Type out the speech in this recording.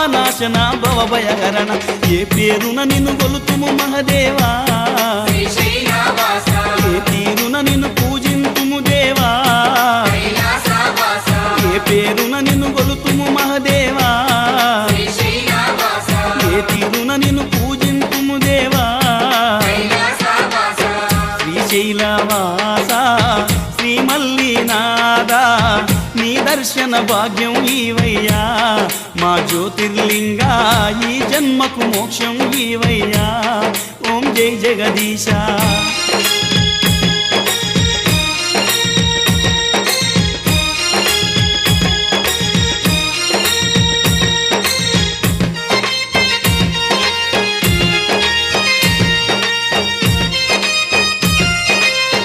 పాపనాశన భవభయహరణ ఏ పేరున నిన్ను గొలుతుము మహదేవా ఏ తీరున నిన్ను పూజింతుము దేవా ఏ పేరున నిన్ను గొలుతుము మహదేవా ఏ తీరున నిన్ను పూజింతుము దేవా శ్రీశైలవాస శ్రీ మల్లినాథ నీ దర్శన భాగ్యం ఈవయ్యా మా జ్యోతిర్లింగా ఈ జన్మకు మోక్షం ఈవయ్యా ఓం జై జగదీశ